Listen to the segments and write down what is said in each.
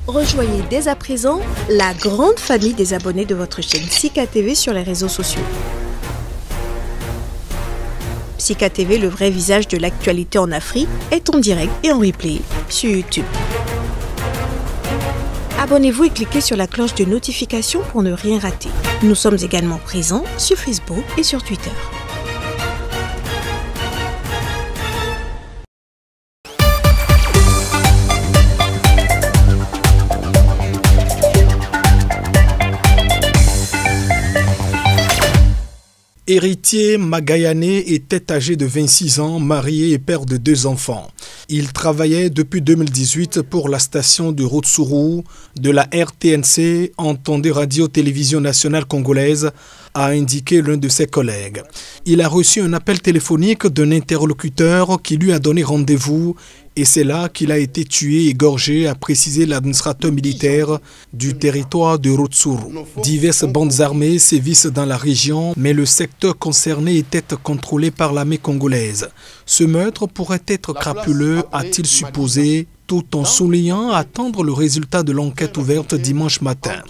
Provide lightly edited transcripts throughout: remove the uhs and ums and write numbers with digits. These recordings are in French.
Rejoignez dès à présent la grande famille des abonnés de votre chaîne Sika TV sur les réseaux sociaux. Sika TV, le vrai visage de l'actualité en Afrique, est en direct et en replay sur YouTube. Abonnez-vous et cliquez sur la cloche de notification pour ne rien rater. Nous sommes également présents sur Facebook et sur Twitter. Héritier Magayané était âgé de 26 ans, marié et père de 2 enfants. Il travaillait depuis 2018 pour la station de Rutshuru de la RTNC, entendez Radio-Télévision Nationale Congolaise, a indiqué l'un de ses collègues. Il a reçu un appel téléphonique d'un interlocuteur qui lui a donné rendez-vous et c'est là qu'il a été tué et égorgé, a précisé l'administrateur militaire du territoire de Rutshuru. Diverses bandes armées sévissent dans la région, mais le secteur concerné était contrôlé par l'armée congolaise. Ce meurtre pourrait être crapuleux, a-t-il supposé, tout en soulignant attendre le résultat de l'enquête ouverte dimanche matin.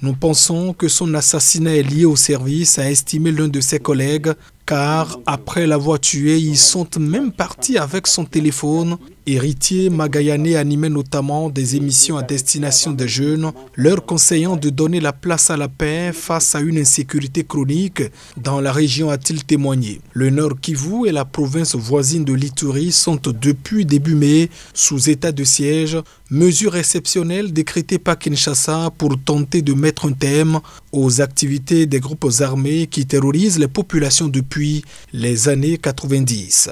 Nous pensons que son assassinat est lié au service, a estimé l'un de ses collègues, car après l'avoir tué, ils sont même partis avec son téléphone. Héritier Magayané animait notamment des émissions à destination des jeunes, leur conseillant de donner la place à la paix face à une insécurité chronique dans la région, a-t-il témoigné. Le Nord Kivu et la province voisine de l'Ituri sont depuis début mai sous état de siège, mesure exceptionnelle décrétée par Kinshasa pour tenter de mettre un terme aux activités des groupes armés qui terrorisent les populations depuis les années 90.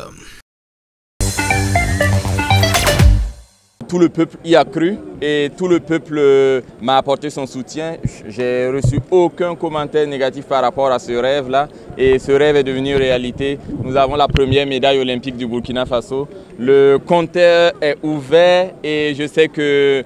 Tout le peuple y a cru et tout le peuple m'a apporté son soutien. J'ai reçu aucun commentaire négatif par rapport à ce rêve-là et ce rêve est devenu réalité. Nous avons la première médaille olympique du Burkina Faso. Le compteur est ouvert et je sais que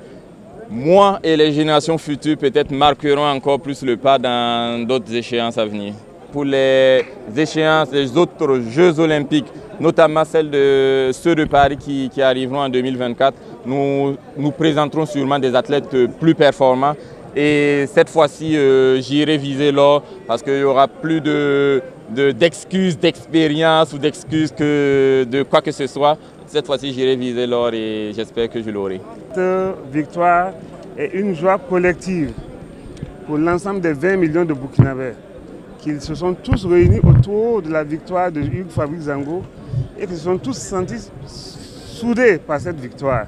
moi et les générations futures peut-être marqueront encore plus le pas dans d'autres échéances à venir. Pour les échéances des autres Jeux olympiques, notamment ceux de Paris qui arriveront en 2024, nous présenterons sûrement des athlètes plus performants. Et cette fois-ci, j'irai viser l'or parce qu'il n'y aura plus d'excuses, d'expérience ou d'excuses que de quoi que ce soit. Cette fois-ci, j'irai viser l'or et j'espère que je l'aurai. Cette victoire est une joie collective pour l'ensemble des 20 millions de Burkinabés qui se sont tous réunis autour de la victoire de Hugues Fabrice-Zango et qui se sont tous sentis soudés par cette victoire.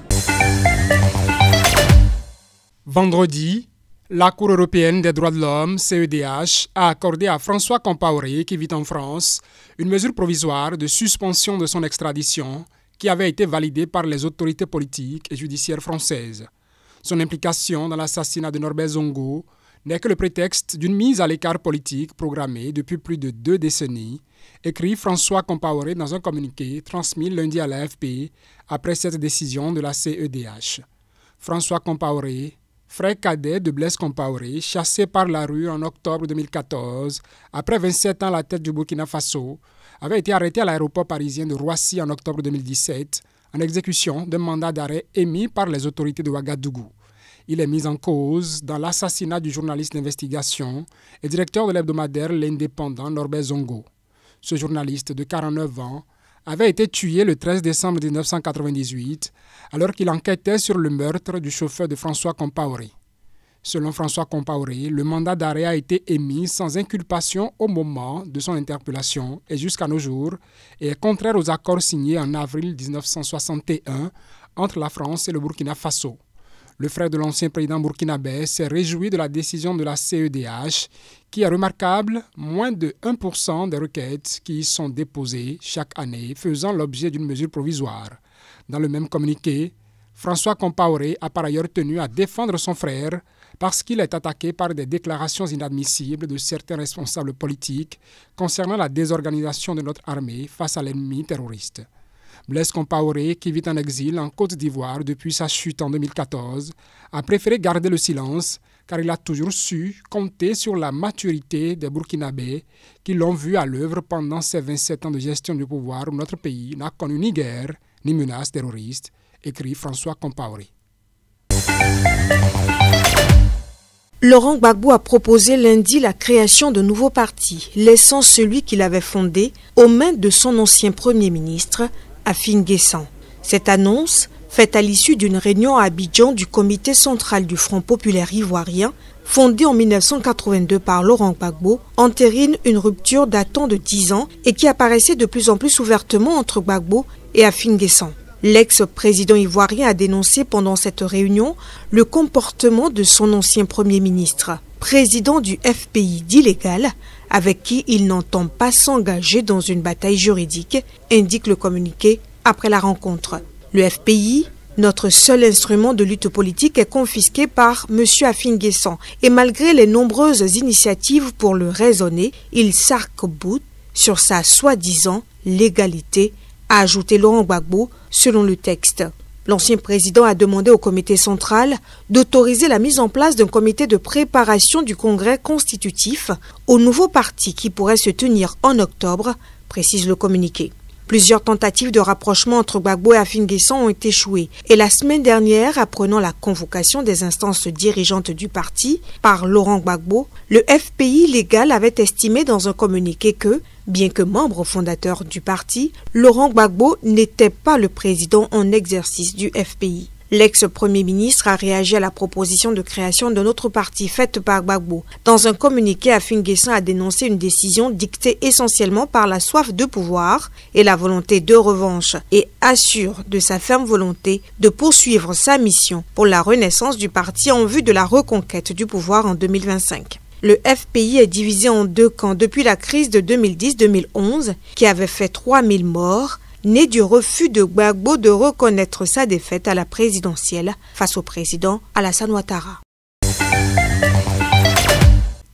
Vendredi, la Cour européenne des droits de l'homme, CEDH, a accordé à François Compaoré, qui vit en France, une mesure provisoire de suspension de son extradition qui avait été validée par les autorités politiques et judiciaires françaises. Son implication dans l'assassinat de Norbert Zongo n'est que le prétexte d'une mise à l'écart politique programmée depuis plus de 2 décennies, écrit François Compaoré dans un communiqué transmis lundi à l'AFP après cette décision de la CEDH. François Compaoré, frère cadet de Blaise Compaoré, chassé par la rue en octobre 2014, après 27 ans à la tête du Burkina Faso, avait été arrêté à l'aéroport parisien de Roissy en octobre 2017 en exécution d'un mandat d'arrêt émis par les autorités de Ouagadougou. Il est mis en cause dans l'assassinat du journaliste d'investigation et directeur de l'hebdomadaire L'Indépendant Norbert Zongo. Ce journaliste de 49 ans avait été tué le 13 décembre 1998 alors qu'il enquêtait sur le meurtre du chauffeur de François Compaoré. Selon François Compaoré, le mandat d'arrêt a été émis sans inculpation au moment de son interpellation et jusqu'à nos jours et est contraire aux accords signés en avril 1961 entre la France et le Burkina Faso. Le frère de l'ancien président burkinabé s'est réjoui de la décision de la CEDH qui est remarquable, moins de 1% des requêtes qui y sont déposées chaque année faisant l'objet d'une mesure provisoire. Dans le même communiqué, François Compaoré a par ailleurs tenu à défendre son frère parce qu'il est attaqué par des déclarations inadmissibles de certains responsables politiques concernant la désorganisation de notre armée face à l'ennemi terroriste. Blaise Compaoré, qui vit en exil en Côte d'Ivoire depuis sa chute en 2014, a préféré garder le silence car il a toujours su compter sur la maturité des Burkinabés qui l'ont vu à l'œuvre pendant ces 27 ans de gestion du pouvoir où notre pays n'a connu ni guerre ni menace terroriste, écrit François Compaoré. Laurent Gbagbo a proposé lundi la création de nouveaux partis, laissant celui qu'il avait fondé aux mains de son ancien Premier ministre, Afin Guessan. Cette annonce, faite à l'issue d'une réunion à Abidjan du comité central du Front populaire ivoirien, fondé en 1982 par Laurent Gbagbo, entérine une rupture datant de 10 ans et qui apparaissait de plus en plus ouvertement entre Gbagbo et Afin Guessan. L'ex-président ivoirien a dénoncé pendant cette réunion le comportement de son ancien Premier ministre, président du FPI d'illégal, avec qui il n'entend pas s'engager dans une bataille juridique, indique le communiqué après la rencontre. Le FPI, notre seul instrument de lutte politique, est confisqué par M. Afin Guessan et malgré les nombreuses initiatives pour le raisonner, il s'arc-boute sur sa soi-disant légalité, a ajouté Laurent Gbagbo selon le texte. L'ancien président a demandé au comité central d'autoriser la mise en place d'un comité de préparation du congrès constitutif au nouveau parti qui pourrait se tenir en octobre, précise le communiqué. Plusieurs tentatives de rapprochement entre Gbagbo et Afin Guessan ont échoué et la semaine dernière, apprenant la convocation des instances dirigeantes du parti par Laurent Gbagbo, le FPI légal avait estimé dans un communiqué que, bien que membre fondateur du parti, Laurent Gbagbo n'était pas le président en exercice du FPI. L'ex-premier ministre a réagi à la proposition de création d'un autre parti faite par Gbagbo. Dans un communiqué, Afin Guessan a dénoncé une décision dictée essentiellement par la soif de pouvoir et la volonté de revanche et assure de sa ferme volonté de poursuivre sa mission pour la renaissance du parti en vue de la reconquête du pouvoir en 2025. Le FPI est divisé en deux camps depuis la crise de 2010-2011 qui avait fait 3000 morts, né du refus de Gbagbo de reconnaître sa défaite à la présidentielle face au président Alassane Ouattara.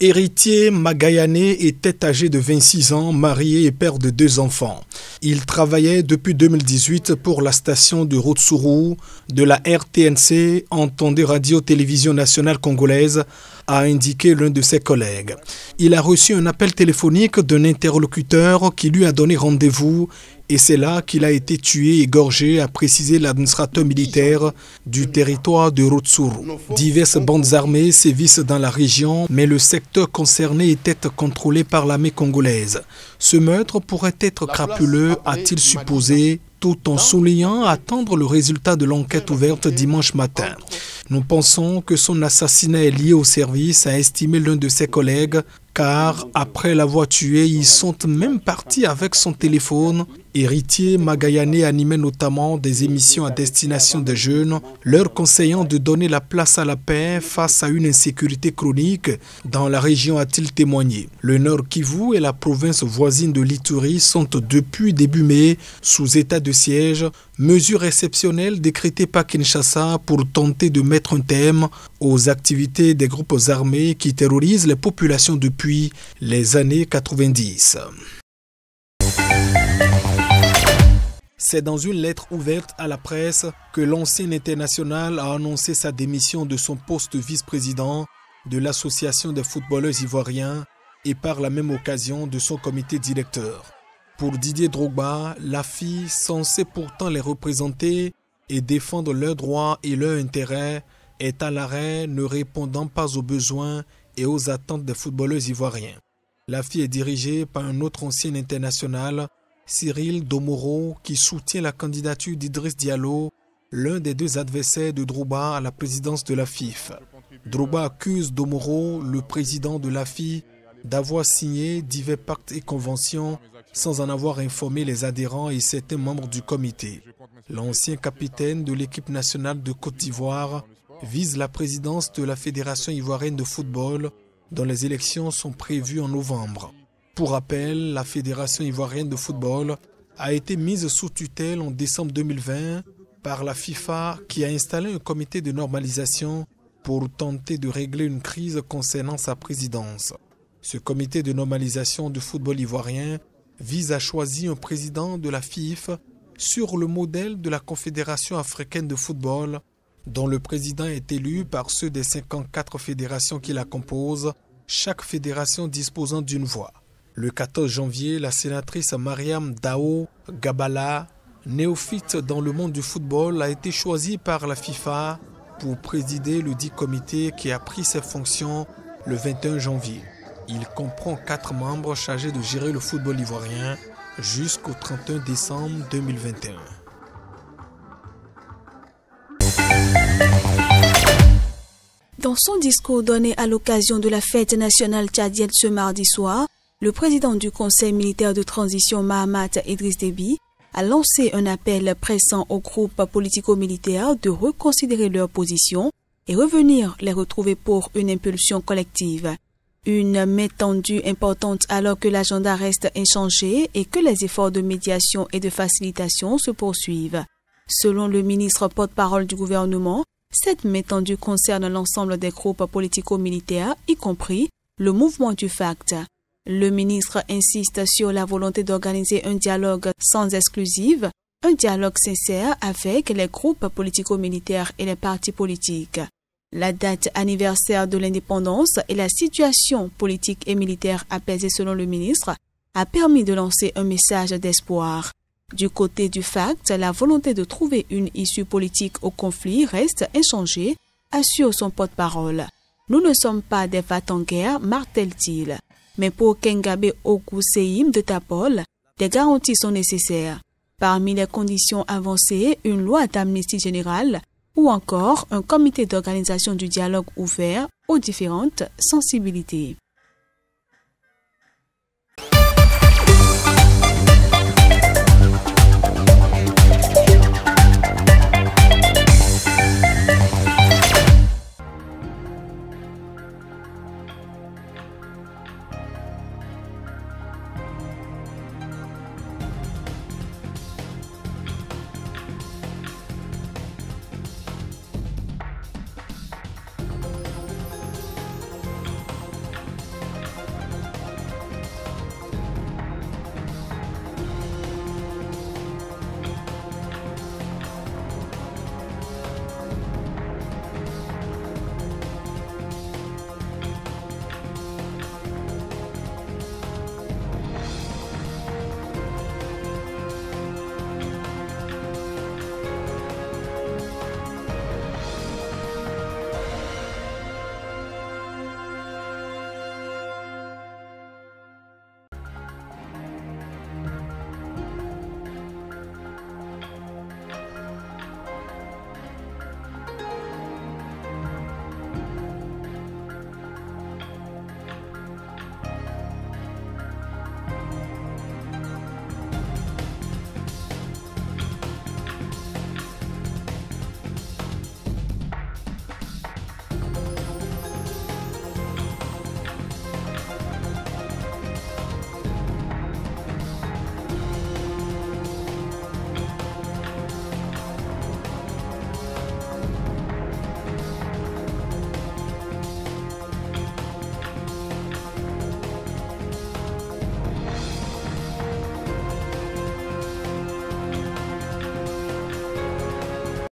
Héritier magayanais était âgé de 26 ans, marié et père de 2 enfants. Il travaillait depuis 2018 pour la station de Rutshuru de la RTNC, entendez Radio-Télévision Nationale Congolaise, a indiqué l'un de ses collègues. Il a reçu un appel téléphonique d'un interlocuteur qui lui a donné rendez-vous et c'est là qu'il a été tué et égorgé, a précisé l'administrateur militaire du territoire de Rutshuru. Diverses bandes armées sévissent dans la région, mais le secteur concerné était contrôlé par l'armée congolaise. Ce meurtre pourrait être crapuleux, a-t-il supposé, tout en soulignant attendre le résultat de l'enquête ouverte dimanche matin. Nous pensons que son assassinat est lié au service, a estimé l'un de ses collègues, car après l'avoir tué, ils sont même partis avec son téléphone. Héritier magayanais animait notamment des émissions à destination des jeunes, leur conseillant de donner la place à la paix face à une insécurité chronique dans la région, a-t-il témoigné. Le Nord Kivu et la province voisine de l'Ituri sont depuis début mai sous état de siège, mesure exceptionnelle décrétée par Kinshasa pour tenter de mettre un terme aux activités des groupes armés qui terrorisent les populations depuis les années 90. C'est dans une lettre ouverte à la presse que l'ancien international a annoncé sa démission de son poste de vice-président de l'Association des footballeurs ivoiriens et par la même occasion de son comité directeur. Pour Didier Drogba, l'AFI, censée pourtant les représenter et défendre leurs droits et leurs intérêts, est à l'arrêt, ne répondant pas aux besoins et aux attentes des footballeurs ivoiriens. L'AFI est dirigée par un autre ancien international, Cyril Domoro, qui soutient la candidature d'Idriss Diallo, l'un des 2 adversaires de Drogba à la présidence de la FIFA. Drogba accuse Domoro, le président de l'AFI, d'avoir signé divers pactes et conventions sans en avoir informé les adhérents et certains membres du comité. L'ancien capitaine de l'équipe nationale de Côte d'Ivoire vise la présidence de la Fédération ivoirienne de football, dont les élections sont prévues en novembre. Pour rappel, la Fédération ivoirienne de football a été mise sous tutelle en décembre 2020 par la FIFA qui a installé un comité de normalisation pour tenter de régler une crise concernant sa présidence. Ce comité de normalisation du football ivoirien vise à choisir un président de la FIFA sur le modèle de la Confédération africaine de football, dont le président est élu par ceux des 54 fédérations qui la composent, chaque fédération disposant d'une voix. Le 14 janvier, la sénatrice Mariam Dao Gabala, néophyte dans le monde du football, a été choisie par la FIFA pour présider le dit comité qui a pris ses fonctions le 21 janvier. Il comprend 4 membres chargés de gérer le football ivoirien jusqu'au 31 décembre 2021. Dans son discours donné à l'occasion de la fête nationale tchadienne ce mardi soir, le président du Conseil militaire de transition Mahamat Idriss Déby a lancé un appel pressant aux groupes politico-militaires de reconsidérer leur position et revenir les retrouver pour une impulsion collective. Une main tendue importante alors que l'agenda reste inchangé et que les efforts de médiation et de facilitation se poursuivent. Selon le ministre porte-parole du gouvernement, cette main tendue concerne l'ensemble des groupes politico-militaires, y compris le mouvement du FACT. Le ministre insiste sur la volonté d'organiser un dialogue sans exclusive, un dialogue sincère avec les groupes politico-militaires et les partis politiques. La date anniversaire de l'indépendance et la situation politique et militaire apaisée selon le ministre a permis de lancer un message d'espoir. Du côté du FACT, la volonté de trouver une issue politique au conflit reste inchangée, assure son porte-parole. Nous ne sommes pas des va-t-en-guerre, martèle-t-il. Mais pour Kengabe Oku Seyim de Tapol, des garanties sont nécessaires. Parmi les conditions avancées, une loi d'amnistie générale ou encore un comité d'organisation du dialogue ouvert aux différentes sensibilités.